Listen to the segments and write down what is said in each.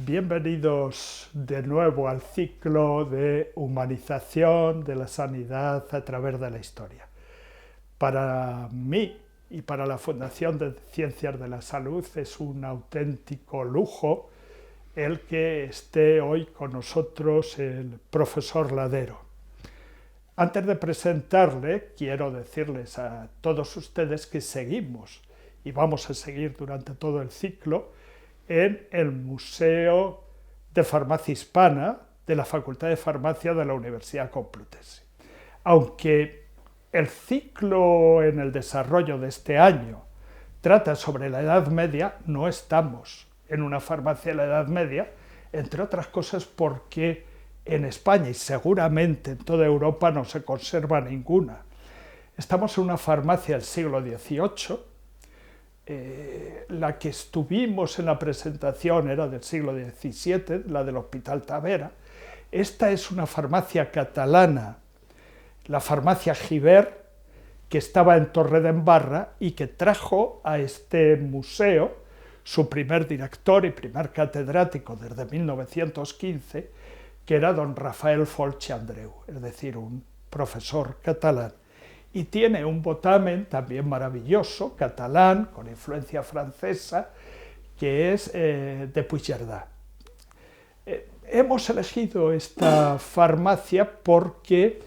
Bienvenidos de nuevo al ciclo de humanización de la sanidad a través de la historia. Para mí y para la Fundación de Ciencias de la Salud es un auténtico lujo el que esté hoy con nosotros el profesor Ladero. Antes de presentarle, quiero decirles a todos ustedes que seguimos y vamos a seguir durante todo el ciclo en el Museo de Farmacia Hispana de la Facultad de Farmacia de la Universidad Complutense. Aunque el ciclo en el desarrollo de este año trata sobre la Edad Media, no estamos en una farmacia de la Edad Media, entre otras cosas porque en España y seguramente en toda Europa no se conserva ninguna. Estamos en una farmacia del siglo XVIII, la que estuvimos en la presentación era del siglo XVII, la del Hospital Tavera. Esta es una farmacia catalana, la farmacia Gibert, que estaba en Torredembarra y que trajo a este museo su primer director y primer catedrático desde 1915, que era don Rafael Folch Andreu, es decir, un profesor catalán. Y tiene un botamen también maravilloso, catalán, con influencia francesa, que es de Puigcerdà. Hemos elegido esta farmacia porque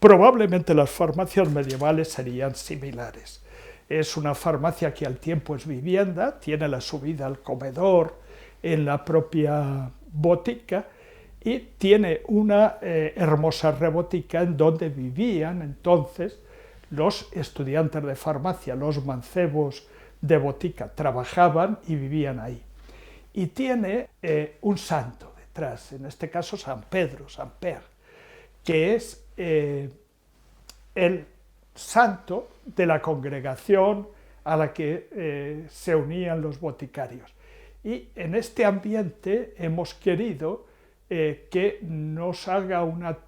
probablemente las farmacias medievales serían similares. Es una farmacia que al tiempo es vivienda, tiene la subida al comedor en la propia botica y tiene una hermosa rebotica en donde vivían entonces los estudiantes de farmacia, los mancebos de botica, trabajaban y vivían ahí. Y tiene un santo detrás, en este caso San Pedro, San Per, que es el santo de la congregación a la que se unían los boticarios. Y en este ambiente hemos querido que nos haga una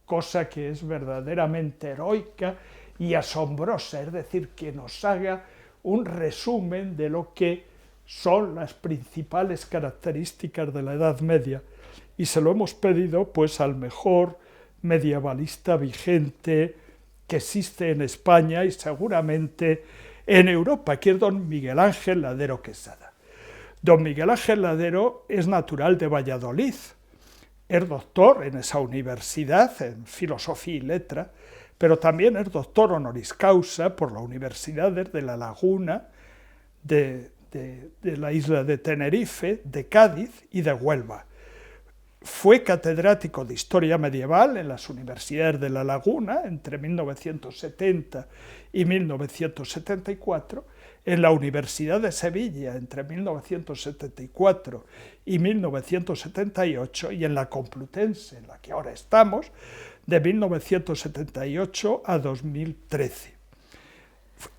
cosa que es verdaderamente heroica y asombrosa, es decir, que nos haga un resumen de lo que son las principales características de la Edad Media. Y se lo hemos pedido pues al mejor medievalista vigente que existe en España y seguramente en Europa, que es don Miguel Ángel Ladero Quesada. Don Miguel Ángel Ladero es natural de Valladolid, es doctor en esa universidad, en Filosofía y Letra, pero también es doctor honoris causa por la Universidad de La Laguna, de la isla de Tenerife, de Cádiz y de Huelva. Fue catedrático de Historia Medieval en las universidades de La Laguna entre 1970 y 1974, en la Universidad de Sevilla entre 1974 y 1978 y en la Complutense, en la que ahora estamos, de 1978 a 2013.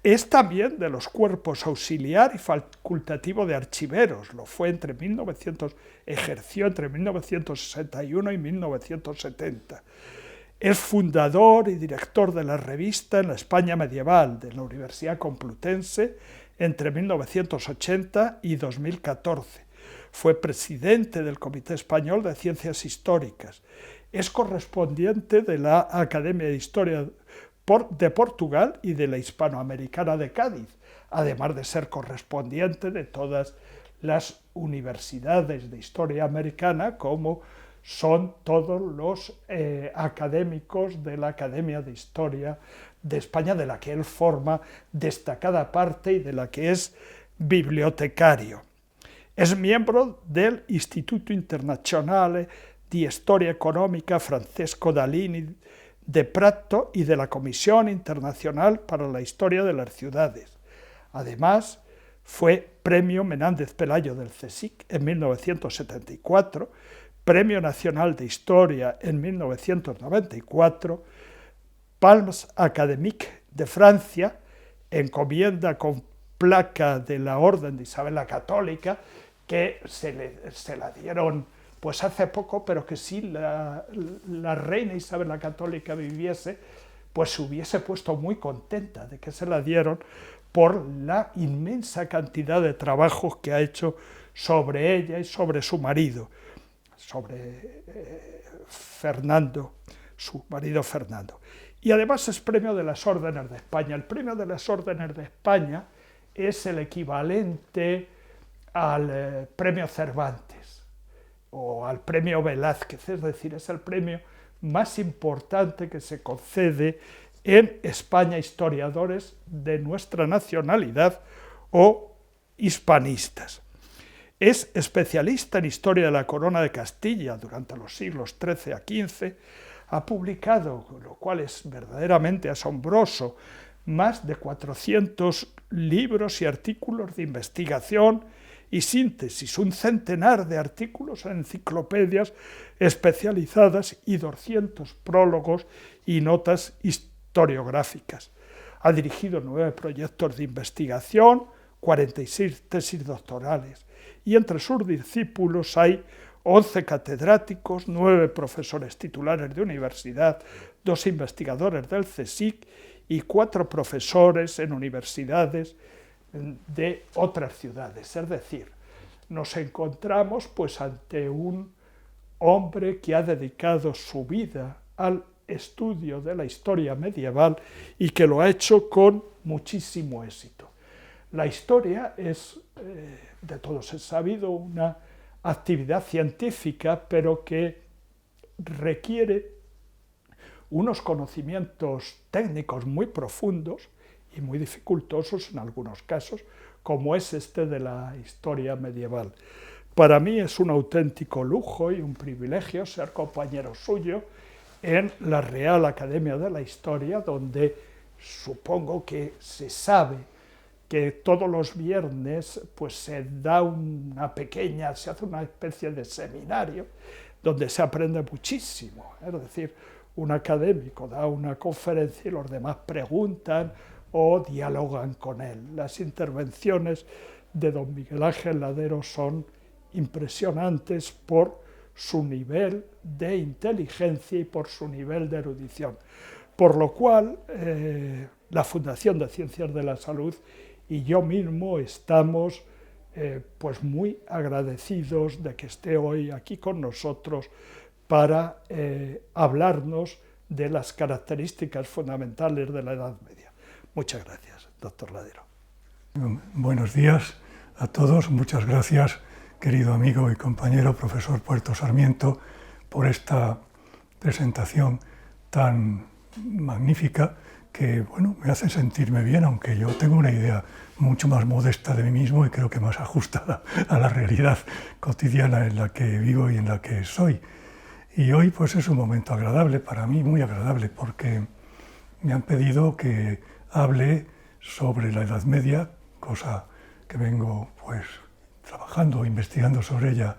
Es también de los cuerpos auxiliar y facultativo de archiveros, lo fue ejerció entre 1961 y 1970. Es fundador y director de la revista En la España Medieval de la Universidad Complutense entre 1980 y 2014. Fue presidente del Comité Español de Ciencias Históricas. Es correspondiente de la Academia de Historia de Portugal y de la Hispanoamericana de Cádiz, además de ser correspondiente de todas las universidades de historia americana, como son todos los académicos de la Academia de Historia de España, de la que él forma destacada parte y de la que es bibliotecario. Es miembro del Istituto Internazionale di Storia Economica Francesco Dalini de Prato y de la Comisión Internacional para la Historia de las Ciudades. Además, fue Premio Menéndez Pelayo del CSIC en 1974, Premio Nacional de Historia en 1994, Palmes Académiques de Francia, encomienda con placa de la Orden de Isabel la Católica, que se la dieron pues hace poco, pero que si la reina Isabel la Católica viviese, pues se hubiese puesto muy contenta de que se la dieron por la inmensa cantidad de trabajos que ha hecho sobre ella y sobre su marido, sobre Fernando, su marido Fernando. Y además es premio de las Órdenes de España. El premio de las Órdenes de España es el equivalente al premio Cervantes o al premio Velázquez, es decir, es el premio más importante que se concede en España a historiadores de nuestra nacionalidad o hispanistas. Es especialista en historia de la Corona de Castilla durante los siglos XIII a XV, ha publicado, lo cual es verdaderamente asombroso, más de 400 libros y artículos de investigación y síntesis, un centenar de artículos en enciclopedias especializadas y 200 prólogos y notas historiográficas. Ha dirigido 9 proyectos de investigación, 46 tesis doctorales, y entre sus discípulos hay 11 catedráticos, 9 profesores titulares de universidad, 2 investigadores del CSIC y 4 profesores en universidades de otras ciudades. Es decir, nos encontramos pues ante un hombre que ha dedicado su vida al estudio de la historia medieval y que lo ha hecho con muchísimo éxito. La historia es, de todos es sabido, una actividad científica, pero que requiere unos conocimientos técnicos muy profundos y muy dificultosos en algunos casos, como es este de la historia medieval. Para mí es un auténtico lujo y un privilegio ser compañero suyo en la Real Academia de la Historia, donde supongo que se sabe que todos los viernes pues se da se hace una especie de seminario donde se aprende muchísimo. Es decir, un académico da una conferencia y los demás preguntan o dialogan con él. Las intervenciones de don Miguel Ángel Ladero son impresionantes por su nivel de inteligencia y por su nivel de erudición. Por lo cual, la Fundación de Ciencias de la Salud y yo mismo estamos pues muy agradecidos de que esté hoy aquí con nosotros para hablarnos de las características fundamentales de la Edad Media. Muchas gracias, doctor Ladero. Buenos días a todos. Muchas gracias, querido amigo y compañero profesor Puerto Sarmiento, por esta presentación tan magnífica que, bueno, me hace sentirme bien, aunque yo tengo una idea mucho más modesta de mí mismo y creo que más ajustada a la realidad cotidiana en la que vivo y en la que soy. Y hoy pues es un momento agradable, para mí muy agradable, porque me han pedido que hable sobre la Edad Media, cosa que vengo pues trabajando, investigando sobre ella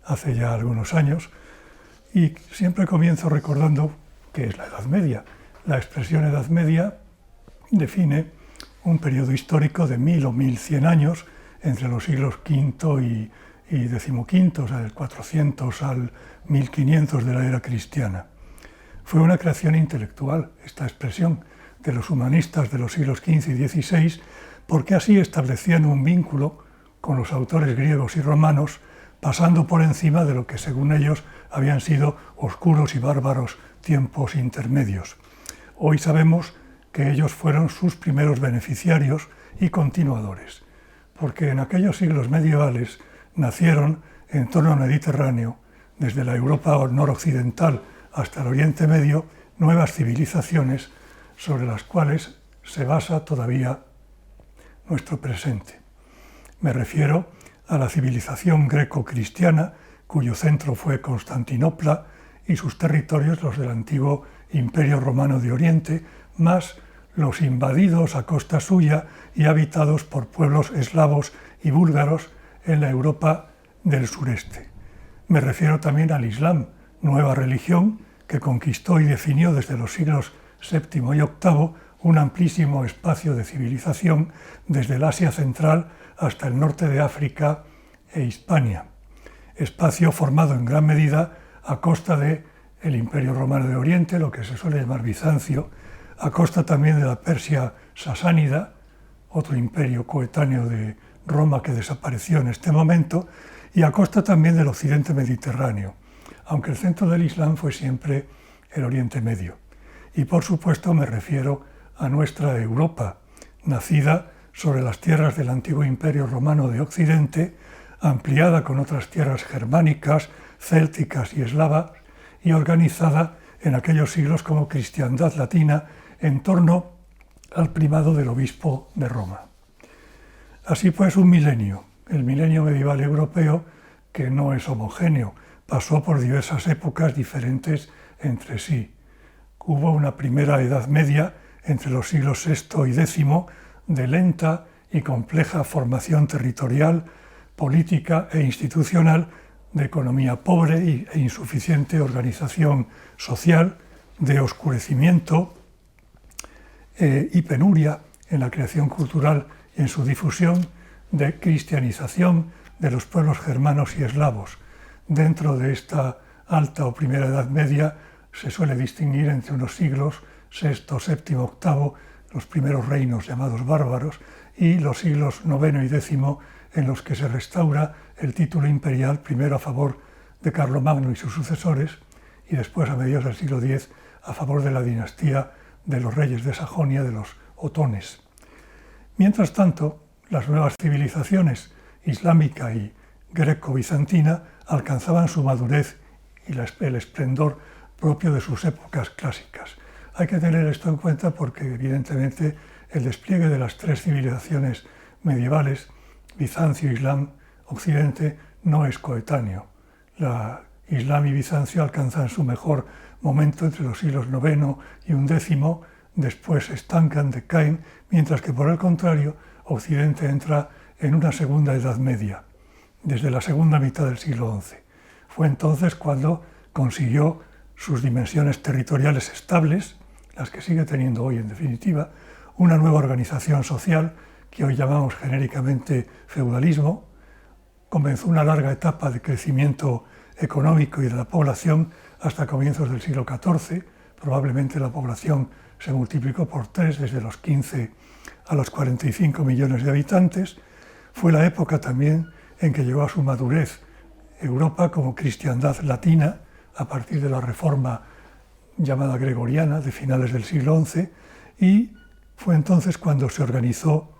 hace ya algunos años, y siempre comienzo recordando qué es la Edad Media. La expresión Edad Media define un periodo histórico de 1000 o 1100 años entre los siglos V y XV, o sea, del 400 al 1500 de la era cristiana. Fue una creación intelectual, esta expresión, de los humanistas de los siglos XV y XVI, porque así establecían un vínculo con los autores griegos y romanos, pasando por encima de lo que según ellos habían sido oscuros y bárbaros tiempos intermedios. Hoy sabemos que ellos fueron sus primeros beneficiarios y continuadores, porque en aquellos siglos medievales nacieron en torno al Mediterráneo, desde la Europa noroccidental hasta el Oriente Medio, nuevas civilizaciones sobre las cuales se basa todavía nuestro presente. Me refiero a la civilización greco-cristiana, cuyo centro fue Constantinopla y sus territorios los del antiguo Imperio Romano de Oriente, más los invadidos a costa suya y habitados por pueblos eslavos y búlgaros en la Europa del sureste. Me refiero también al Islam, nueva religión que conquistó y definió desde los siglos VII y VIII un amplísimo espacio de civilización desde el Asia Central hasta el norte de África e Hispania. Espacio formado en gran medida a costa del Imperio Romano de Oriente, lo que se suele llamar Bizancio, a costa también de la Persia sasánida, otro imperio coetáneo de Roma que desapareció en este momento, y a costa también del occidente mediterráneo, aunque el centro del Islam fue siempre el Oriente Medio. Y por supuesto me refiero a nuestra Europa, nacida sobre las tierras del antiguo Imperio Romano de Occidente, ampliada con otras tierras germánicas, célticas y eslavas, y organizada en aquellos siglos como cristiandad latina en torno al primado del obispo de Roma. Así pues, un milenio, el milenio medieval europeo, que no es homogéneo, pasó por diversas épocas diferentes entre sí. Hubo una primera Edad Media entre los siglos VI y X de lenta y compleja formación territorial, política e institucional, de economía pobre e insuficiente organización social, de oscurecimiento y penuria en la creación cultural y en su difusión, de cristianización de los pueblos germanos y eslavos. Dentro de esta alta o primera Edad Media se suele distinguir entre unos siglos VI, VII, VIII, los primeros reinos llamados bárbaros, y los siglos IX y X, en los que se restaura el título imperial, primero a favor de Carlomagno y sus sucesores, y después, a mediados del siglo X, a favor de la dinastía de los reyes de Sajonia, de los otones. Mientras tanto, las nuevas civilizaciones islámica y greco-bizantina alcanzaban su madurez y el esplendor propio de sus épocas clásicas. Hay que tener esto en cuenta porque, evidentemente, el despliegue de las tres civilizaciones medievales, Bizancio, Islam, Occidente, no es coetáneo. La Islam y Bizancio alcanzan su mejor momento entre los siglos IX y XI, después se estancan, decaen, mientras que, por el contrario, Occidente entra en una segunda Edad Media, desde la segunda mitad del siglo XI. Fue entonces cuando consiguió sus dimensiones territoriales estables, las que sigue teniendo hoy en definitiva, una nueva organización social que hoy llamamos genéricamente feudalismo, comenzó una larga etapa de crecimiento económico y de la población hasta comienzos del siglo XIV. Probablemente la población se multiplicó por 3 desde los 15 a los 45 millones de habitantes. Fue la época también en que llegó a su madurez Europa como cristiandad latina a partir de la reforma llamada gregoriana de finales del siglo XI, y fue entonces cuando se organizó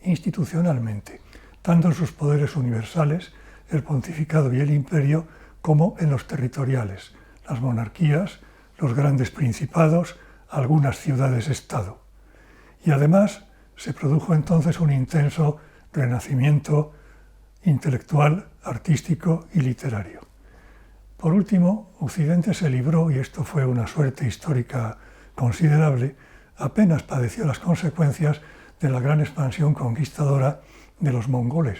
institucionalmente, tanto en sus poderes universales, el pontificado y el imperio, como en los territoriales, las monarquías, los grandes principados, algunas ciudades-estado. Y además se produjo entonces un intenso renacimiento intelectual, artístico y literario. Por último, Occidente se libró, y esto fue una suerte histórica considerable, apenas padeció las consecuencias de la gran expansión conquistadora de los mongoles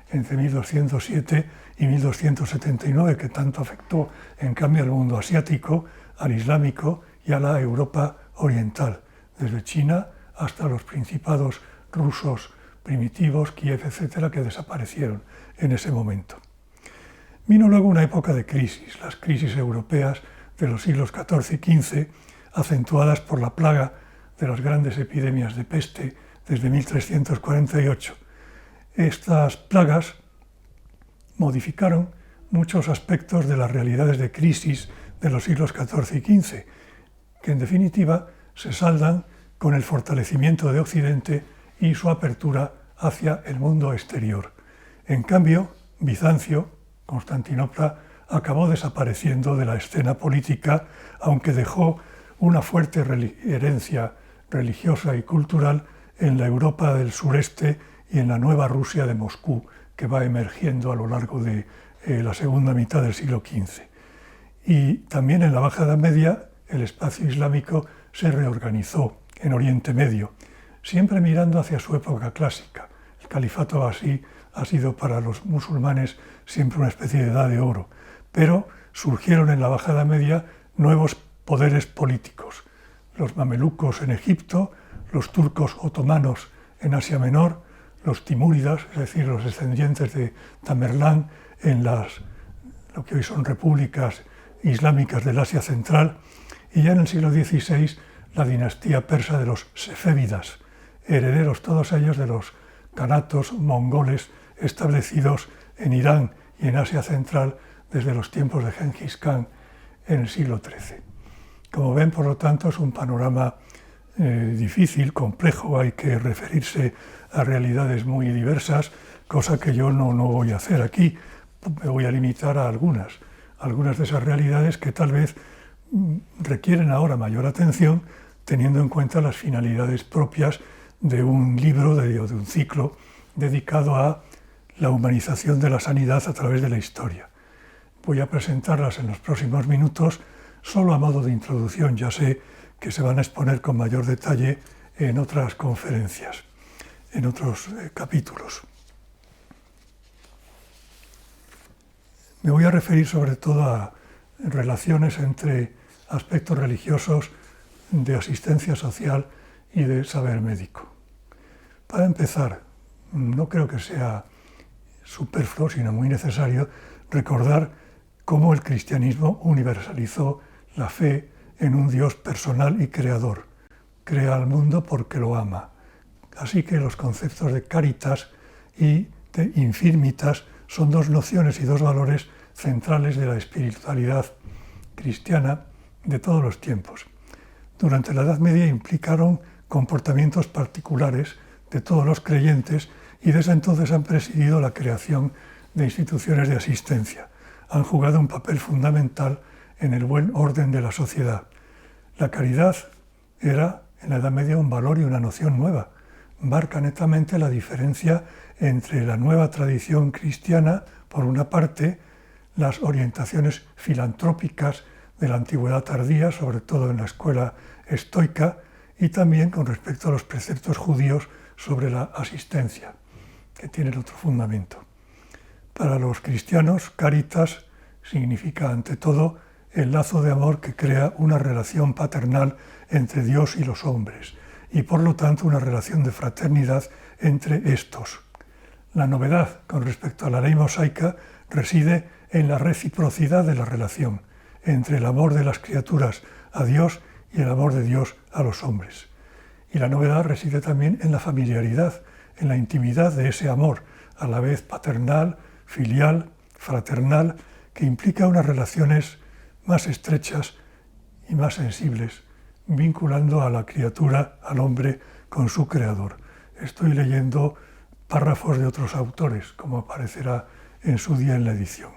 entre 1207 y 1279, que tanto afectó en cambio al mundo asiático, al islámico y a la Europa oriental, desde China hasta los principados rusos primitivos, Kiev, etcétera, que desaparecieron en ese momento. Vino luego una época de crisis, las crisis europeas de los siglos XIV y XV, acentuadas por la plaga de las grandes epidemias de peste desde 1348. Estas plagas modificaron muchos aspectos de las realidades de crisis de los siglos XIV y XV, que en definitiva se saldan con el fortalecimiento de Occidente y su apertura hacia el mundo exterior. En cambio, Bizancio, Constantinopla, acabó desapareciendo de la escena política, aunque dejó una fuerte herencia religiosa y cultural en la Europa del sureste y en la nueva Rusia de Moscú, que va emergiendo a lo largo de la segunda mitad del siglo XV. Y también en la Baja Edad Media el espacio islámico se reorganizó en Oriente Medio, siempre mirando hacia su época clásica. El califato abasí ha sido para los musulmanes siempre una especie de edad de oro, pero surgieron en la Baja Edad Media nuevos poderes políticos. Los mamelucos en Egipto, los turcos otomanos en Asia Menor, los timúridas, es decir, los descendientes de Tamerlán en lo que hoy son repúblicas islámicas del Asia Central, y ya en el siglo XVI la dinastía persa de los sefévidas, herederos todos ellos de los canatos mongoles establecidos en Irán y en Asia Central desde los tiempos de Gengis Khan en el siglo XIII. Como ven, por lo tanto, es un panorama difícil, complejo, hay que referirse a realidades muy diversas, cosa que yo no voy a hacer aquí. Me voy a limitar a algunas de esas realidades que tal vez requieren ahora mayor atención, teniendo en cuenta las finalidades propias de un libro, de un ciclo dedicado a la humanización de la sanidad a través de la historia. Voy a presentarlas en los próximos minutos solo a modo de introducción. Ya sé que se van a exponer con mayor detalle en otras conferencias, en otros capítulos. Me voy a referir sobre todo a relaciones entre aspectos religiosos, de asistencia social y de saber médico. Para empezar, no creo que sea superfluo, sino muy necesario, recordar cómo el cristianismo universalizó la fe en un Dios personal y creador. Crea al mundo porque lo ama. Así que los conceptos de caritas y de infirmitas son dos nociones y dos valores centrales de la espiritualidad cristiana de todos los tiempos. Durante la Edad Media implicaron comportamientos particulares de todos los creyentes y desde entonces han presidido la creación de instituciones de asistencia. Han jugado un papel fundamental en el buen orden de la sociedad. La caridad era en la Edad Media un valor y una noción nueva. Marca netamente la diferencia entre la nueva tradición cristiana, por una parte, las orientaciones filantrópicas de la antigüedad tardía, sobre todo en la escuela estoica, y también con respecto a los preceptos judíos sobre la asistencia, que tienen otro fundamento. Para los cristianos, caritas significa, ante todo, el lazo de amor que crea una relación paternal entre Dios y los hombres, y por lo tanto una relación de fraternidad entre estos. La novedad con respecto a la ley mosaica reside en la reciprocidad de la relación entre el amor de las criaturas a Dios y el amor de Dios a los hombres. Y la novedad reside también en la familiaridad, en la intimidad de ese amor, a la vez paternal, filial, fraternal, que implica unas relaciones más estrechas y más sensibles, vinculando a la criatura, al hombre, con su creador. Estoy leyendo párrafos de otros autores, como aparecerá en su día en la edición.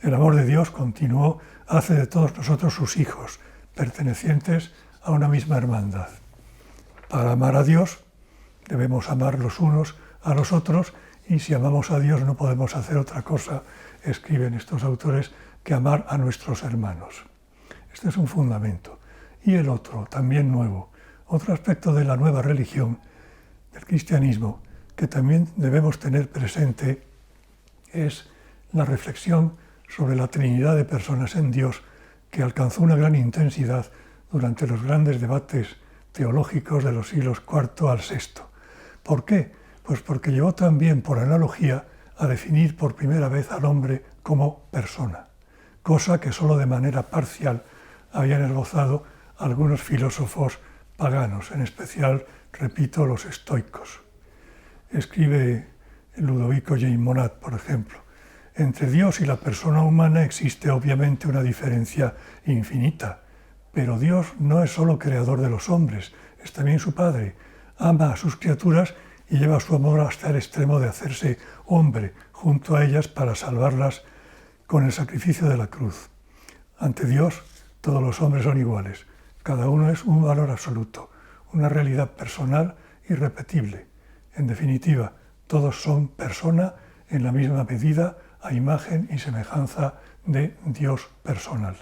El amor de Dios, continuó, hace de todos nosotros sus hijos, pertenecientes a una misma hermandad. Para amar a Dios debemos amar los unos a los otros, y si amamos a Dios no podemos hacer otra cosa, escriben estos autores, que amar a nuestros hermanos. Este es un fundamento. Y el otro, también nuevo, otro aspecto de la nueva religión, del cristianismo, que también debemos tener presente, es la reflexión sobre la Trinidad de personas en Dios, que alcanzó una gran intensidad durante los grandes debates teológicos de los siglos IV al VI. ¿Por qué? Pues porque llevó también, por analogía, a definir por primera vez al hombre como persona, cosa que solo de manera parcial habían esbozado algunos filósofos paganos, en especial, repito, los estoicos. Escribe Ludovico Geimonat, por ejemplo: entre Dios y la persona humana existe obviamente una diferencia infinita, pero Dios no es solo creador de los hombres, es también su Padre. Ama a sus criaturas y lleva su amor hasta el extremo de hacerse hombre junto a ellas para salvarlas con el sacrificio de la cruz. Ante Dios, todos los hombres son iguales. Cada uno es un valor absoluto, una realidad personal irrepetible. En definitiva, todos son persona en la misma medida, a imagen y semejanza de Dios personal.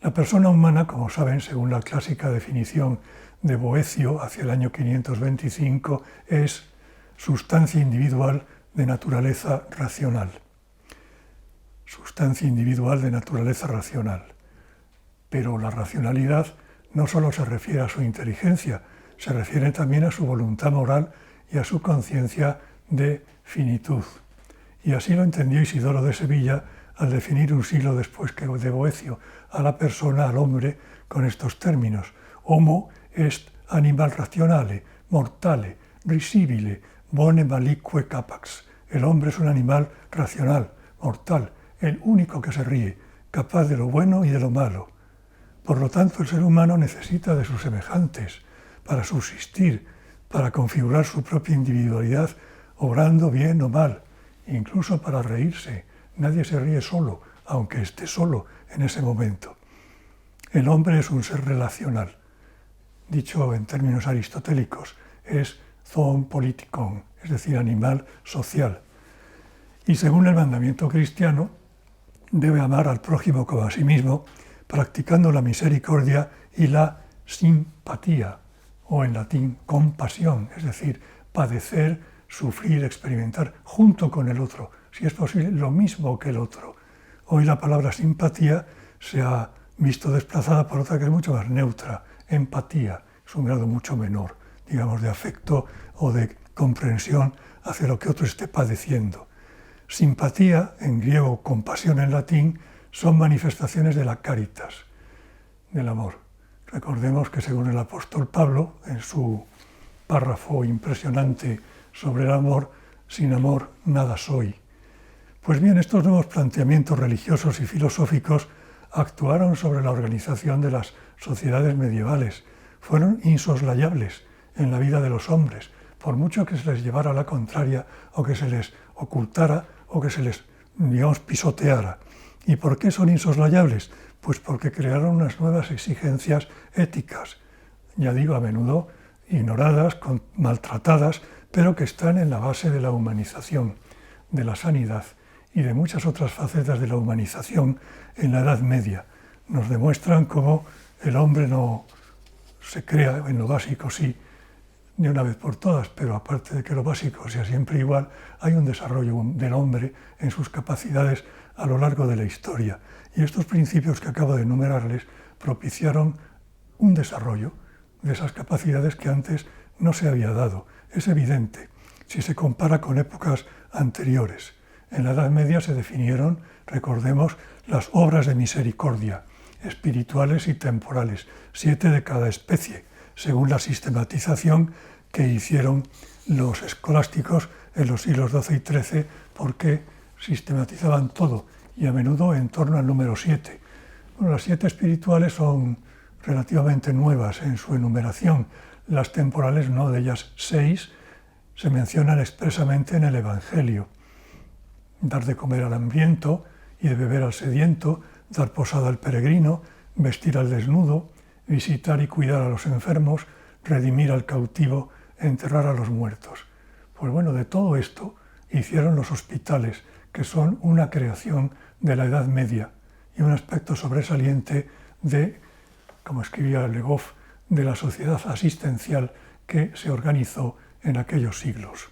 La persona humana, como saben, según la clásica definición de Boecio hacia el año 525, es sustancia individual de naturaleza racional. Sustancia individual de naturaleza racional. Pero la racionalidad no solo se refiere a su inteligencia, se refiere también a su voluntad moral y a su conciencia de finitud. Y así lo entendió Isidoro de Sevilla al definir un siglo después que de Boecio a la persona, al hombre, con estos términos: homo est animal rationale, mortale, risibile, bone malique capax. El hombre es un animal racional, mortal, el único que se ríe, capaz de lo bueno y de lo malo. Por lo tanto, el ser humano necesita de sus semejantes para subsistir, para configurar su propia individualidad, obrando bien o mal, incluso para reírse. Nadie se ríe solo, aunque esté solo en ese momento. El hombre es un ser relacional. Dicho en términos aristotélicos, es zoon politikon, es decir, animal social. Y según el mandamiento cristiano, debe amar al prójimo como a sí mismo, practicando la misericordia y la simpatía, o en latín compasión, es decir, padecer, sufrir, experimentar junto con el otro, si es posible, lo mismo que el otro. Hoy la palabra simpatía se ha visto desplazada por otra que es mucho más neutra, empatía, es un grado mucho menor, digamos, de afecto o de comprensión hacia lo que otro esté padeciendo. Simpatía, en griego, compasión en latín, son manifestaciones de la caritas, del amor. Recordemos que según el apóstol Pablo, en su párrafo impresionante sobre el amor, sin amor nada soy. Pues bien, estos nuevos planteamientos religiosos y filosóficos actuaron sobre la organización de las sociedades medievales, fueron insoslayables en la vida de los hombres, por mucho que se les llevara a la contraria o que se les ocultara o que se les, digamos, pisoteara. ¿Y por qué son insoslayables? Pues porque crearon unas nuevas exigencias éticas, ya digo, a menudo ignoradas, maltratadas, pero que están en la base de la humanización, de la sanidad y de muchas otras facetas de la humanización en la Edad Media. Nos demuestran cómo el hombre no se crea, en lo básico sí, de una vez por todas, pero aparte de que lo básico sea siempre igual, hay un desarrollo del hombre en sus capacidades a lo largo de la historia. Y estos principios que acabo de enumerarles propiciaron un desarrollo de esas capacidades que antes no se había dado. Es evidente, si se compara con épocas anteriores. En la Edad Media se definieron, recordemos, las obras de misericordia, espirituales y temporales, 7 de cada especie, según la sistematización que hicieron los escolásticos en los siglos XII y XIII, porque sistematizaban todo, y a menudo en torno al número 7. Bueno, las 7 espirituales son relativamente nuevas en su enumeración, las temporales no, de ellas 6 se mencionan expresamente en el Evangelio. Dar de comer al hambriento y de beber al sediento, dar posada al peregrino, vestir al desnudo, visitar y cuidar a los enfermos, redimir al cautivo, enterrar a los muertos. Pues bueno, de todo esto hicieron los hospitales, que son una creación de la Edad Media y un aspecto sobresaliente de, como escribía Le Goff, de la sociedad asistencial que se organizó en aquellos siglos.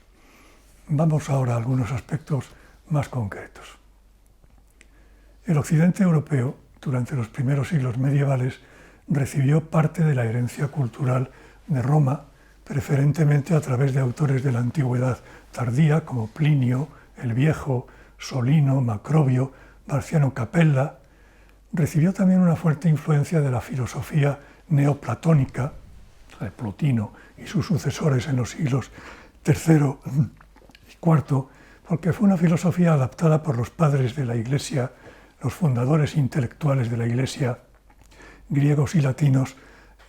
Vamos ahora a algunos aspectos más concretos. El occidente europeo, durante los primeros siglos medievales, recibió parte de la herencia cultural de Roma, preferentemente a través de autores de la antigüedad tardía como Plinio el Viejo, Solino, Macrobio, Marciano Capella. Recibió también una fuerte influencia de la filosofía neoplatónica, de Plotino y sus sucesores en los siglos III y IV, porque fue una filosofía adaptada por los padres de la Iglesia, los fundadores intelectuales de la Iglesia, griegos y latinos,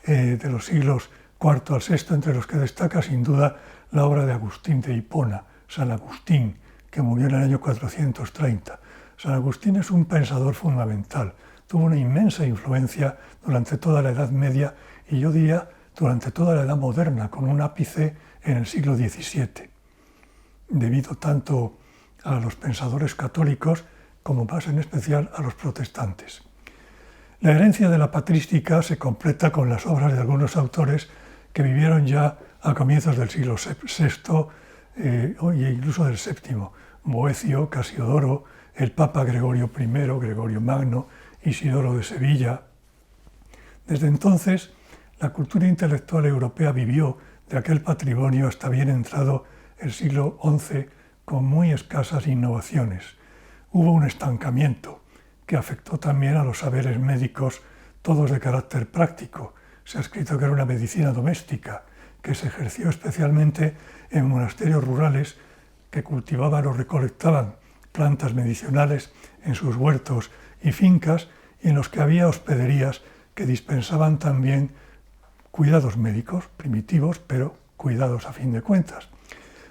de los siglos IV al VI, entre los que destaca sin duda la obra de Agustín de Hipona, San Agustín, que murió en el año 430. San Agustín es un pensador fundamental, tuvo una inmensa influencia durante toda la Edad Media y yo diría durante toda la Edad Moderna, con un ápice en el siglo XVII, debido tanto a los pensadores católicos como más en especial a los protestantes. La herencia de la patrística se completa con las obras de algunos autores que vivieron ya a comienzos del siglo VI e incluso del VII, Boecio, Casiodoro, el Papa Gregorio I, Gregorio Magno, Isidoro de Sevilla. Desde entonces, la cultura intelectual europea vivió de aquel patrimonio hasta bien entrado el siglo XI con muy escasas innovaciones. Hubo un estancamiento que afectó también a los saberes médicos, todos de carácter práctico. Se ha escrito que era una medicina doméstica, que se ejerció especialmente en monasterios rurales que cultivaban o recolectaban plantas medicinales en sus huertos y fincas, y en los que había hospederías que dispensaban también cuidados médicos primitivos, pero cuidados a fin de cuentas.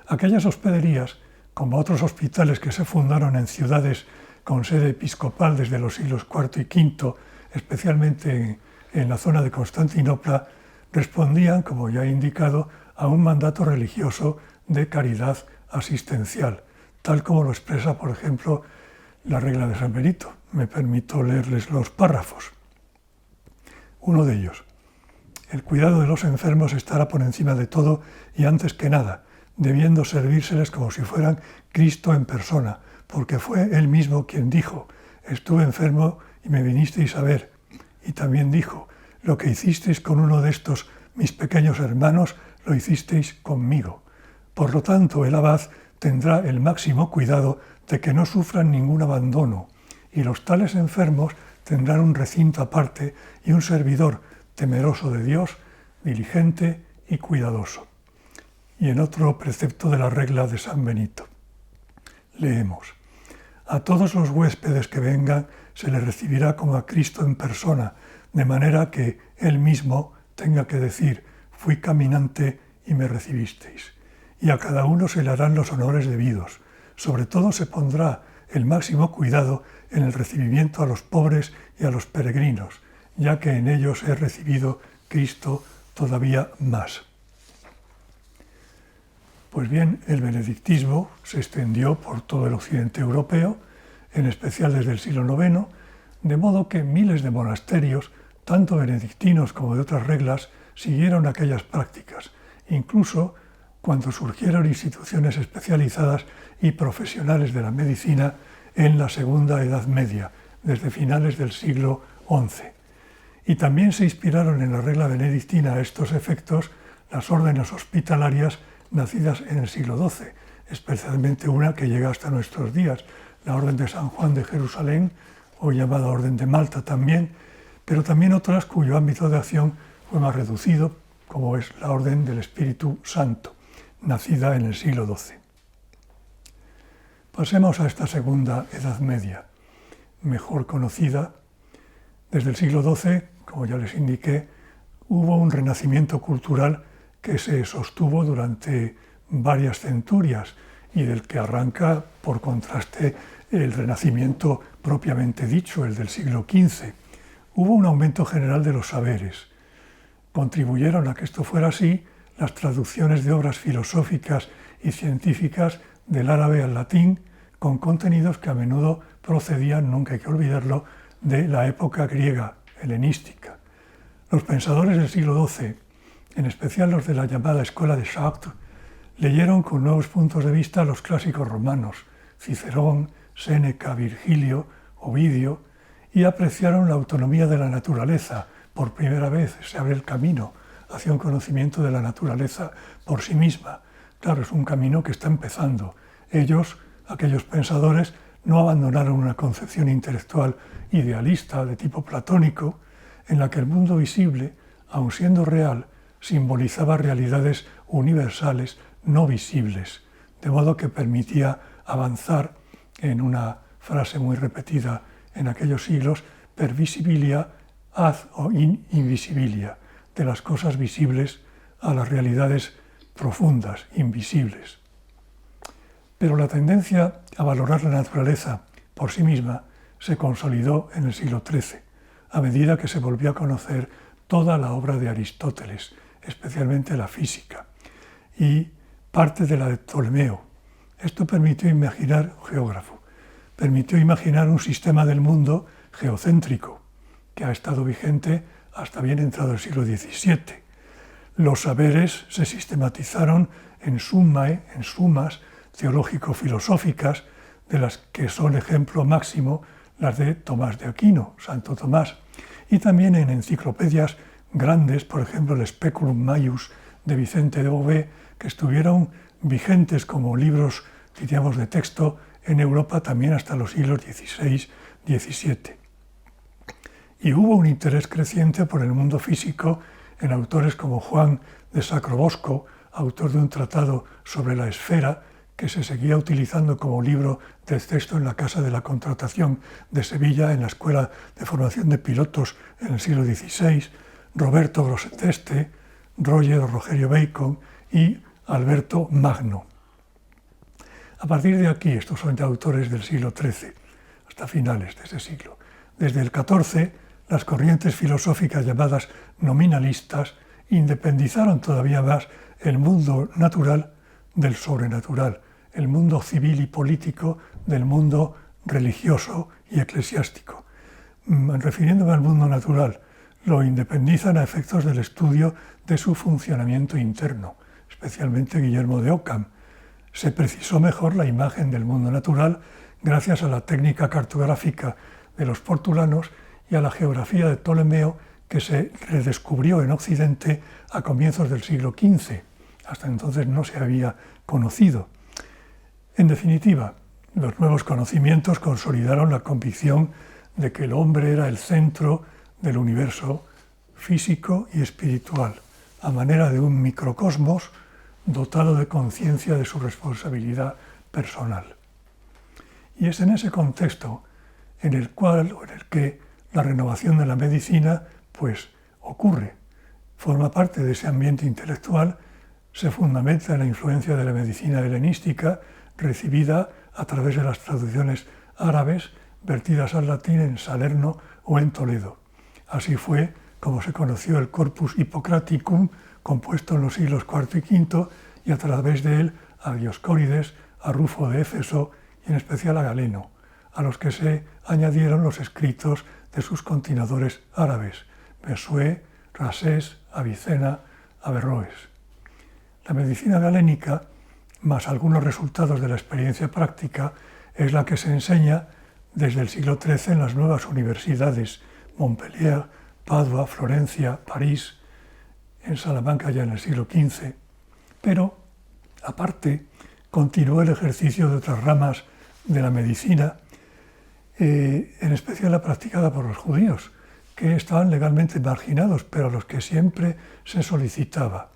Aquellas hospederías, como otros hospitales que se fundaron en ciudades con sede episcopal desde los siglos IV y V, especialmente en la zona de Constantinopla, respondían, como ya he indicado, a un mandato religioso de caridad asistencial, tal como lo expresa, por ejemplo, la regla de San Benito. Me permito leerles los párrafos. Uno de ellos: el cuidado de los enfermos estará por encima de todo y antes que nada, debiendo servírseles como si fueran Cristo en persona, porque fue Él mismo quien dijo: estuve enfermo y me vinisteis a ver. Y también dijo: lo que hicisteis con uno de estos mis pequeños hermanos, lo hicisteis conmigo. Por lo tanto, el abad tendrá el máximo cuidado de que no sufran ningún abandono, y los tales enfermos tendrán un recinto aparte y un servidor temeroso de Dios, diligente y cuidadoso. Y en otro precepto de la regla de San Benito, leemos: a todos los huéspedes que vengan se les recibirá como a Cristo en persona, de manera que Él mismo tenga que decir: fui caminante y me recibisteis. Y a cada uno se le harán los honores debidos. Sobre todo se pondrá el máximo cuidado en el recibimiento a los pobres y a los peregrinos, ya que en ellos he recibido Cristo todavía más. Pues bien, el benedictismo se extendió por todo el occidente europeo, en especial desde el siglo IX, de modo que miles de monasterios, tanto benedictinos como de otras reglas, siguieron aquellas prácticas, incluso cuando surgieron instituciones especializadas y profesionales de la medicina en la Segunda Edad Media, desde finales del siglo XI. Y también se inspiraron en la regla benedictina a estos efectos las órdenes hospitalarias nacidas en el siglo XII, especialmente una que llega hasta nuestros días, la Orden de San Juan de Jerusalén, o llamada Orden de Malta también, pero también otras cuyo ámbito de acción fue más reducido, como es la Orden del Espíritu Santo, nacida en el siglo XII. Pasemos a esta Segunda Edad Media, mejor conocida. Desde el siglo XII, como ya les indiqué, hubo un renacimiento cultural que se sostuvo durante varias centurias y del que arranca, por contraste, el Renacimiento propiamente dicho, el del siglo XV. Hubo un aumento general de los saberes. Contribuyeron a que esto fuera así las traducciones de obras filosóficas y científicas del árabe al latín, con contenidos que a menudo procedían, nunca hay que olvidarlo, de la época griega, helenística. Los pensadores del siglo XII, en especial los de la llamada Escuela de Chartres, leyeron con nuevos puntos de vista los clásicos romanos, Cicerón, Séneca, Virgilio, Ovidio, y apreciaron la autonomía de la naturaleza. Por primera vez se abre el camino hacia un conocimiento de la naturaleza por sí misma. Claro, es un camino que está empezando. Ellos, aquellos pensadores, no abandonaron una concepción intelectual idealista de tipo platónico, en la que el mundo visible, aun siendo real, simbolizaba realidades universales no visibles, de modo que permitía avanzar en una frase muy repetida en aquellos siglos, per visibilia ad o in invisibilia, de las cosas visibles a las realidades profundas, invisibles. Pero la tendencia a valorar la naturaleza por sí misma se consolidó en el siglo XIII, a medida que se volvió a conocer toda la obra de Aristóteles, especialmente la física, y parte de la de Ptolomeo. Esto permitió imaginar, geógrafo, permitió imaginar un sistema del mundo geocéntrico, que ha estado vigente hasta bien entrado el siglo XVII. Los saberes se sistematizaron en summae, en sumas teológico-filosóficas, de las que son ejemplo máximo las de Tomás de Aquino, Santo Tomás, y también en enciclopedias grandes, por ejemplo el Speculum Maius de Vicente de Beauvais, que estuvieron vigentes como libros, diríamos, de texto en Europa también hasta los siglos XVI-XVII. Y hubo un interés creciente por el mundo físico en autores como Juan de Sacrobosco, autor de un tratado sobre la esfera, que se seguía utilizando como libro de texto en la Casa de la Contratación de Sevilla, en la Escuela de Formación de Pilotos en el siglo XVI, Roberto Grosseteste, Rogerio Bacon y Alberto Magno. A partir de aquí, estos son ya autores del siglo XIII, hasta finales de ese siglo. Desde el XIV, las corrientes filosóficas llamadas nominalistas independizaron todavía más el mundo natural del sobrenatural, el mundo civil y político del mundo religioso y eclesiástico. Refiriéndome al mundo natural, lo independizan a efectos del estudio de su funcionamiento interno, especialmente Guillermo de Ockham. Se precisó mejor la imagen del mundo natural gracias a la técnica cartográfica de los portulanos y a la geografía de Ptolomeo, que se redescubrió en Occidente a comienzos del siglo XV. Hasta entonces no se había conocido. En definitiva, los nuevos conocimientos consolidaron la convicción de que el hombre era el centro del universo físico y espiritual, a manera de un microcosmos dotado de conciencia de su responsabilidad personal. Y es en ese contexto en el que la renovación de la medicina pues ocurre, forma parte de ese ambiente intelectual, se fundamenta en la influencia de la medicina helenística recibida a través de las traducciones árabes vertidas al latín en Salerno o en Toledo. Así fue como se conoció el Corpus Hippocraticum, compuesto en los siglos IV y V, y a través de él a Dioscórides, a Rufo de Éfeso y en especial a Galeno, a los que se añadieron los escritos de sus continuadores árabes, Besué, Rasés, Avicena, Averroes. La medicina galénica, más algunos resultados de la experiencia práctica, es la que se enseña desde el siglo XIII en las nuevas universidades, Montpellier, Padua, Florencia, París, en Salamanca ya en el siglo XV, pero aparte continuó el ejercicio de otras ramas de la medicina, en especial la practicada por los judíos, que estaban legalmente marginados, pero a los que siempre se solicitaba.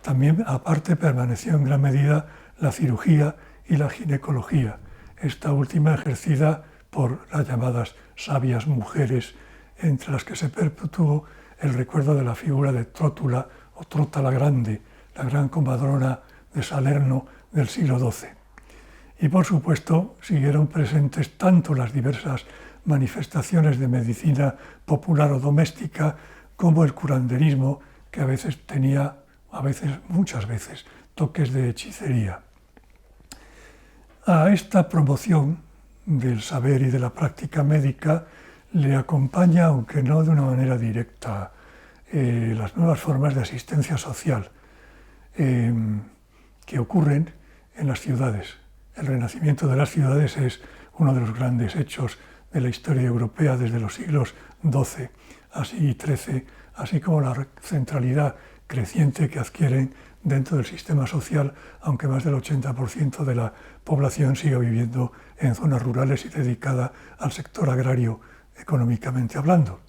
También aparte permaneció en gran medida la cirugía y la ginecología, esta última ejercida por las llamadas sabias mujeres, entre las que se perpetuó el recuerdo de la figura de Trótula o Trota la Grande, la gran comadrona de Salerno del siglo XII. Y por supuesto siguieron presentes tanto las diversas manifestaciones de medicina popular o doméstica como el curanderismo, que muchas veces, toques de hechicería. A esta promoción del saber y de la práctica médica le acompaña, aunque no de una manera directa, las nuevas formas de asistencia social que ocurren en las ciudades. El renacimiento de las ciudades es uno de los grandes hechos de la historia europea desde los siglos XII y XIII, así como la centralidad creciente que adquieren dentro del sistema social, aunque más del 80% de la población siga viviendo en zonas rurales y dedicada al sector agrario, económicamente hablando.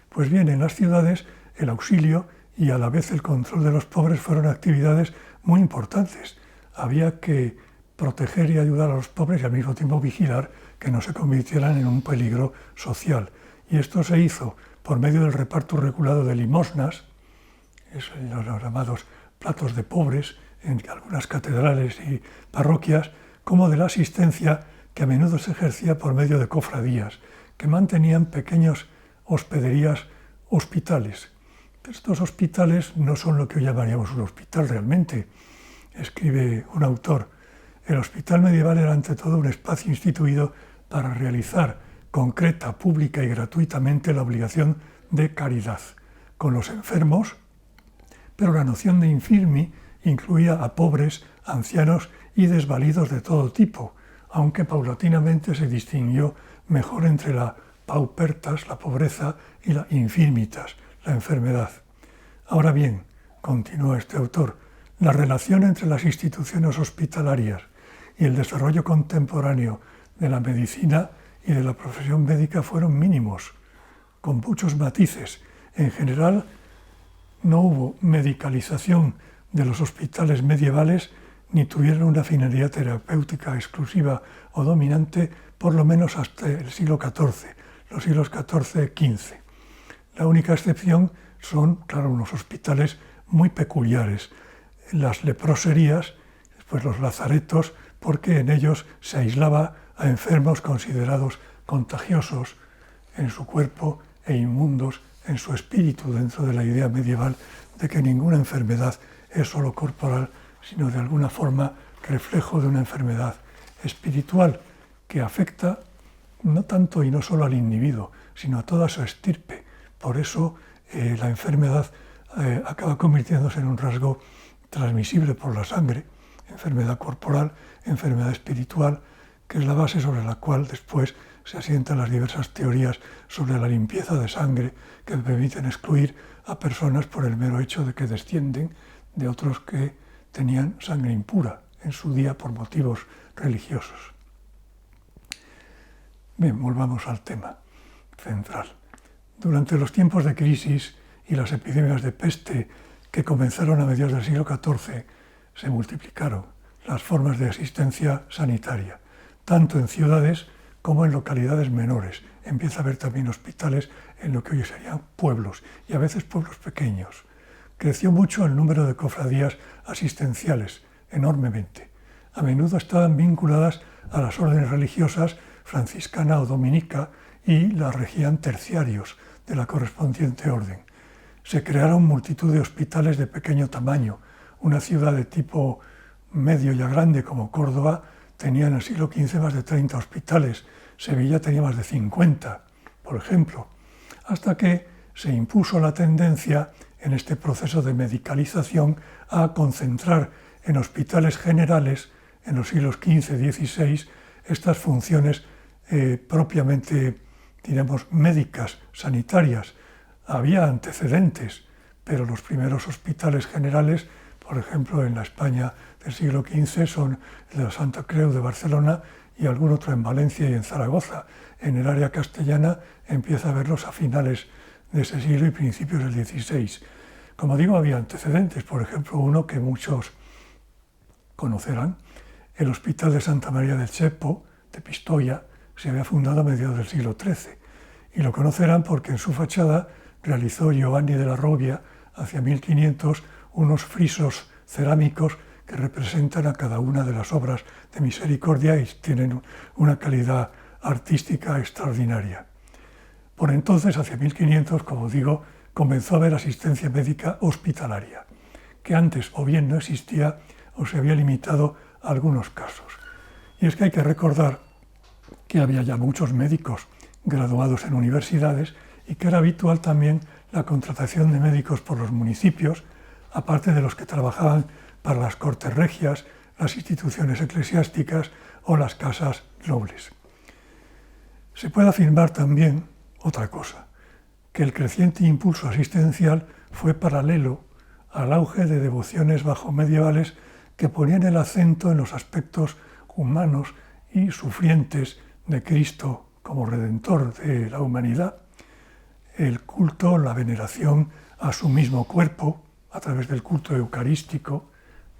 Pues bien, en las ciudades el auxilio y a la vez el control de los pobres fueron actividades muy importantes. Había que proteger y ayudar a los pobres y al mismo tiempo vigilar que no se convirtieran en un peligro social. Y esto se hizo por medio del reparto regulado de limosnas, los llamados platos de pobres, en algunas catedrales y parroquias, como de la asistencia que a menudo se ejercía por medio de cofradías, que mantenían pequeños hospederías, hospitales. Estos hospitales no son lo que hoy llamaríamos un hospital realmente. Escribe un autor: el hospital medieval era ante todo un espacio instituido para realizar concreta, pública y gratuitamente la obligación de caridad con los enfermos, pero la noción de infirmi incluía a pobres, ancianos y desvalidos de todo tipo, aunque paulatinamente se distinguió mejor entre la paupertas, la pobreza, y la infirmitas, la enfermedad. Ahora bien, continúa este autor, la relación entre las instituciones hospitalarias y el desarrollo contemporáneo de la medicina y de la profesión médica fueron mínimos, con muchos matices. En general, no hubo medicalización de los hospitales medievales ni tuvieron una finalidad terapéutica exclusiva o dominante, por lo menos hasta el siglo XIV, los siglos XIV-XV. La única excepción son, claro, unos hospitales muy peculiares, las leproserías, después los lazaretos, porque en ellos se aislaba a enfermos considerados contagiosos en su cuerpo e inmundos en su espíritu, dentro de la idea medieval de que ninguna enfermedad es solo corporal, sino de alguna forma reflejo de una enfermedad espiritual que afecta no tanto y no solo al individuo, sino a toda su estirpe. Por eso la enfermedad acaba convirtiéndose en un rasgo transmisible por la sangre, enfermedad corporal, enfermedad espiritual, que es la base sobre la cual después se asientan las diversas teorías sobre la limpieza de sangre que permiten excluir a personas por el mero hecho de que descienden de otros que tenían sangre impura en su día por motivos religiosos. Bien, volvamos al tema central. Durante los tiempos de crisis y las epidemias de peste que comenzaron a mediados del siglo XIV, se multiplicaron las formas de asistencia sanitaria, tanto en ciudades como en localidades menores. Empieza a haber también hospitales en lo que hoy serían pueblos, y a veces pueblos pequeños. Creció mucho el número de cofradías asistenciales, enormemente. A menudo estaban vinculadas a las órdenes religiosas franciscana o dominica y las regían terciarios de la correspondiente orden. Se crearon multitud de hospitales de pequeño tamaño. Una ciudad de tipo medio y grande como Córdoba tenía en el siglo XV más de 30 hospitales. Sevilla tenía más de 50, por ejemplo, hasta que se impuso la tendencia en este proceso de medicalización a concentrar en hospitales generales en los siglos XV y XVI estas funciones propiamente, digamos, médicas, sanitarias. Había antecedentes, pero los primeros hospitales generales, por ejemplo, en la España del siglo XV, son el de la Santa Creu de Barcelona y algún otro en Valencia y en Zaragoza. En el área castellana empieza a verlos a finales de ese siglo y principios del XVI. Como digo, había antecedentes, por ejemplo, uno que muchos conocerán, el Hospital de Santa María del Cepo, de Pistoia, se había fundado a mediados del siglo XIII, y lo conocerán porque en su fachada realizó Giovanni de la Robbia, hacia 1500, unos frisos cerámicos que representan a cada una de las obras de misericordia y tienen una calidad artística extraordinaria. Por entonces, hacia 1500, como digo, comenzó a haber asistencia médica hospitalaria, que antes o bien no existía o se había limitado a algunos casos. Y es que hay que recordar que había ya muchos médicos graduados en universidades y que era habitual también la contratación de médicos por los municipios, aparte de los que trabajaban para las cortes regias, las instituciones eclesiásticas o las casas nobles. Se puede afirmar también otra cosa, que el creciente impulso asistencial fue paralelo al auge de devociones bajomedievales que ponían el acento en los aspectos humanos y sufrientes de Cristo como Redentor de la humanidad, el culto, la veneración a su mismo cuerpo a través del culto eucarístico.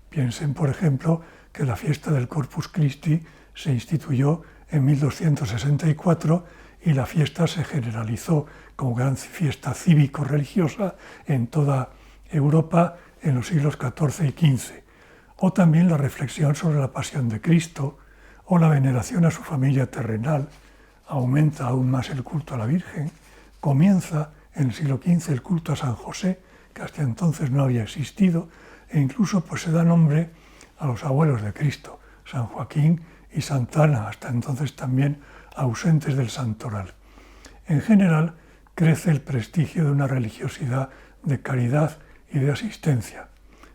Piensen, por ejemplo, que la fiesta del Corpus Christi se instituyó en 1264 y la fiesta se generalizó como gran fiesta cívico-religiosa en toda Europa en los siglos XIV y XV. O también la reflexión sobre la pasión de Cristo o la veneración a su familia terrenal. Aumenta aún más el culto a la Virgen. Comienza en el siglo XV el culto a San José, que hasta entonces no había existido, e incluso pues, se da nombre a los abuelos de Cristo, San Joaquín y Santa Ana, hasta entonces también ausentes del santoral. En general, crece el prestigio de una religiosidad de caridad y de asistencia,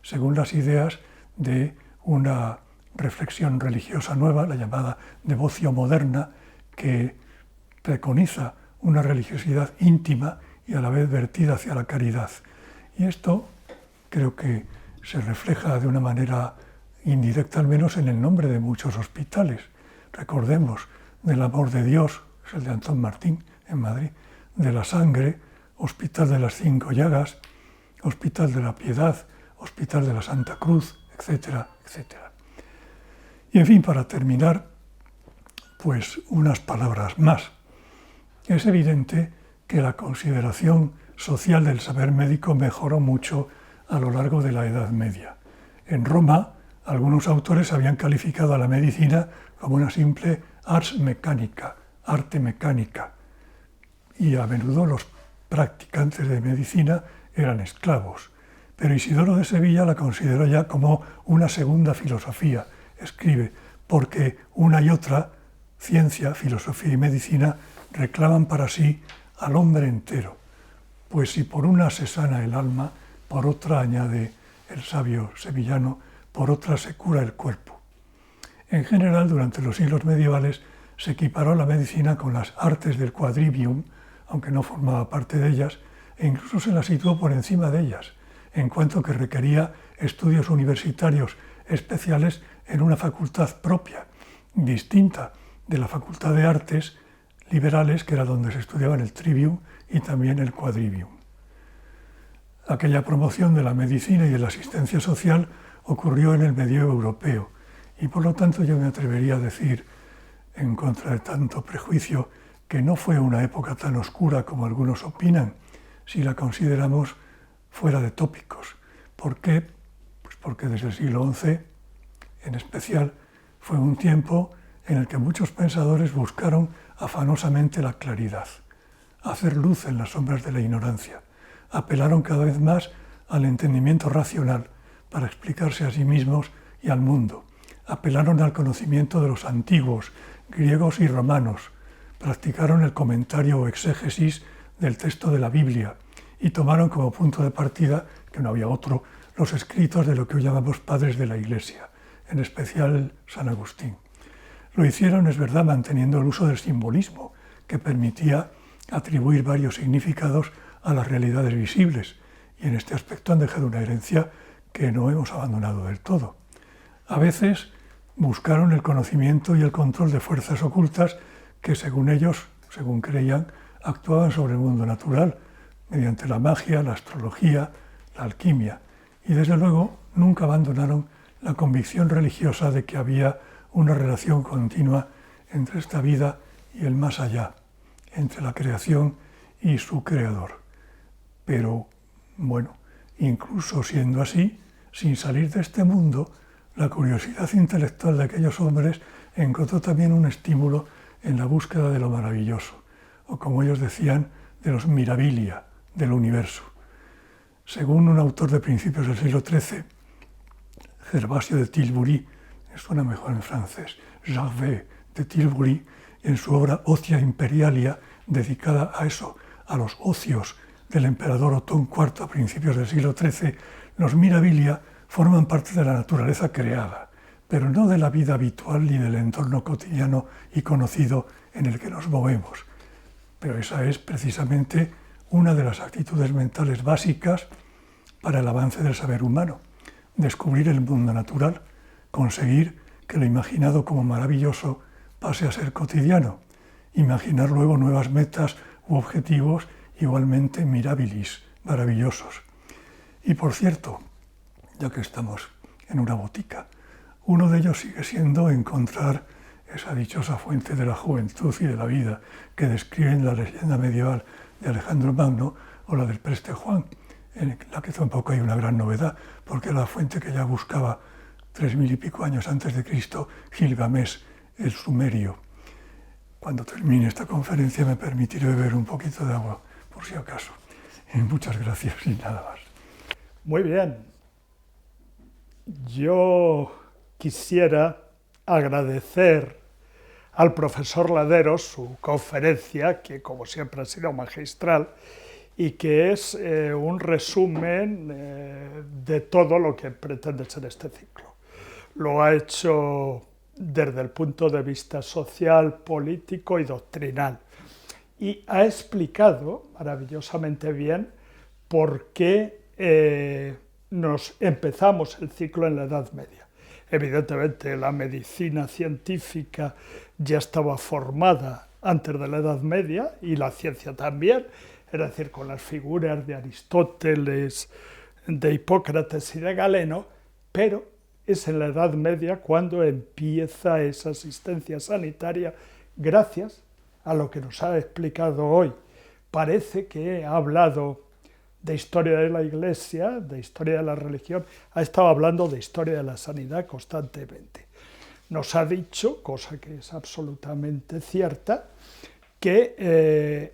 según las ideas de una reflexión religiosa nueva, la llamada devoción moderna, que preconiza una religiosidad íntima y a la vez vertida hacia la caridad. Y esto creo que se refleja de una manera indirecta, al menos en el nombre de muchos hospitales. Recordemos del Amor de Dios, es el de Antón Martín en Madrid, de la Sangre, Hospital de las Cinco Llagas, Hospital de la Piedad, Hospital de la Santa Cruz, etcétera, etcétera. Y en fin, para terminar, pues unas palabras más. Es evidente que la consideración social del saber médico mejoró mucho a lo largo de la Edad Media. En Roma, algunos autores habían calificado a la medicina como una simple ars mechanica, arte mecánica, y a menudo los practicantes de medicina eran esclavos. Pero Isidoro de Sevilla la consideró ya como una segunda filosofía. Escribe, porque una y otra, ciencia, filosofía y medicina, reclaman para sí al hombre entero, pues si por una se sana el alma, por otra, añade el sabio sevillano, por otra se cura el cuerpo. En general, durante los siglos medievales se equiparó la medicina con las artes del quadrivium, aunque no formaba parte de ellas, e incluso se la situó por encima de ellas, en cuanto que requería estudios universitarios especiales en una facultad propia, distinta de la Facultad de Artes liberales, que era donde se estudiaban el trivium y también el quadrivium. Aquella promoción de la medicina y de la asistencia social ocurrió en el medievo europeo, y por lo tanto yo me atrevería a decir, en contra de tanto prejuicio, que no fue una época tan oscura como algunos opinan, si la consideramos fuera de tópicos. ¿Por qué? Pues porque desde el siglo XI, en especial, fue un tiempo en el que muchos pensadores buscaron afanosamente la claridad, hacer luz en las sombras de la ignorancia. Apelaron cada vez más al entendimiento racional para explicarse a sí mismos y al mundo. Apelaron al conocimiento de los antiguos, griegos y romanos. Practicaron el comentario o exégesis del texto de la Biblia y tomaron como punto de partida, que no había otro, los escritos de lo que hoy llamamos padres de la Iglesia, en especial San Agustín. Lo hicieron, es verdad, manteniendo el uso del simbolismo, que permitía atribuir varios significados a las realidades visibles, y en este aspecto han dejado una herencia que no hemos abandonado del todo. A veces buscaron el conocimiento y el control de fuerzas ocultas que, según ellos, según creían, actuaban sobre el mundo natural, mediante la magia, la astrología, la alquimia, y desde luego nunca abandonaron la convicción religiosa de que había una relación continua entre esta vida y el más allá, entre la creación y su creador. Pero, bueno, incluso siendo así, sin salir de este mundo, la curiosidad intelectual de aquellos hombres encontró también un estímulo en la búsqueda de lo maravilloso, o como ellos decían, de los mirabilia, del universo. Según un autor de principios del siglo XIII, Gervasio de Tilbury, suena mejor en francés, Gervais de Tilbury, en su obra Ocia Imperialia, dedicada a eso, a los ocios del emperador Otón IV a principios del siglo XIII, los mirabilia forman parte de la naturaleza creada, pero no de la vida habitual ni del entorno cotidiano y conocido en el que nos movemos. Pero esa es precisamente una de las actitudes mentales básicas para el avance del saber humano, descubrir el mundo natural, conseguir que lo imaginado como maravilloso pase a ser cotidiano, imaginar luego nuevas metas u objetivos igualmente mirabilis, maravillosos. Y por cierto, ya que estamos en una botica, uno de ellos sigue siendo encontrar esa dichosa fuente de la juventud y de la vida que describen la leyenda medieval de Alejandro Magno o la del Preste Juan, en la que tampoco hay una gran novedad, porque la fuente que ya buscaba 3000 y pico años antes de Cristo, Gilgamesh, el sumerio. Cuando termine esta conferencia me permitiré beber un poquito de agua, por si acaso. Y muchas gracias y nada más. Muy bien. Yo quisiera agradecer al profesor Ladero su conferencia, que como siempre ha sido magistral, y que es un resumen de todo lo que pretende ser este ciclo. Lo ha hecho desde el punto de vista social, político y doctrinal. Y ha explicado maravillosamente bien por qué nos empezamos el ciclo en la Edad Media. Evidentemente, la medicina científica ya estaba formada antes de la Edad Media y la ciencia también, es decir, con las figuras de Aristóteles, de Hipócrates y de Galeno, pero es en la Edad Media cuando empieza esa asistencia sanitaria, gracias a lo que nos ha explicado hoy. Parece que ha hablado de historia de la Iglesia, de historia de la religión, ha estado hablando de historia de la sanidad constantemente. Nos ha dicho, cosa que es absolutamente cierta, que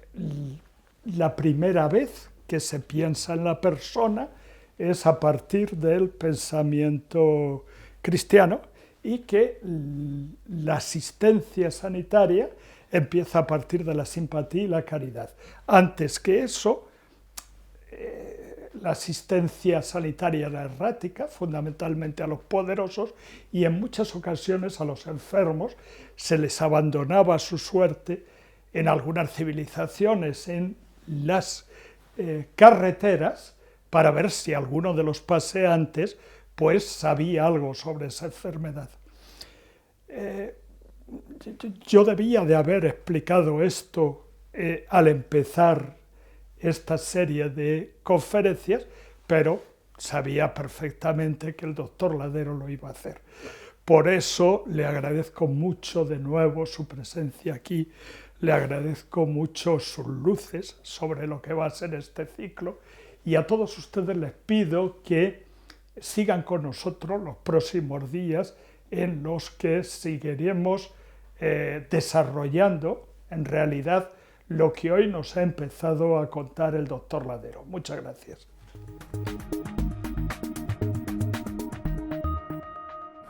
la primera vez que se piensa en la persona es a partir del pensamiento cristiano y que la asistencia sanitaria empieza a partir de la simpatía y la caridad. Antes que eso, la asistencia sanitaria era errática, fundamentalmente a los poderosos, y en muchas ocasiones a los enfermos se les abandonaba a su suerte en algunas civilizaciones, en las carreteras, para ver si alguno de los paseantes pues sabía algo sobre esa enfermedad. Yo debía de haber explicado esto al empezar esta serie de conferencias, pero sabía perfectamente que el doctor Ladero lo iba a hacer. Por eso le agradezco mucho de nuevo su presencia aquí, le agradezco mucho sus luces sobre lo que va a ser este ciclo, y a todos ustedes les pido que sigan con nosotros los próximos días en los que seguiremos desarrollando en realidad lo que hoy nos ha empezado a contar el doctor Ladero. Muchas gracias.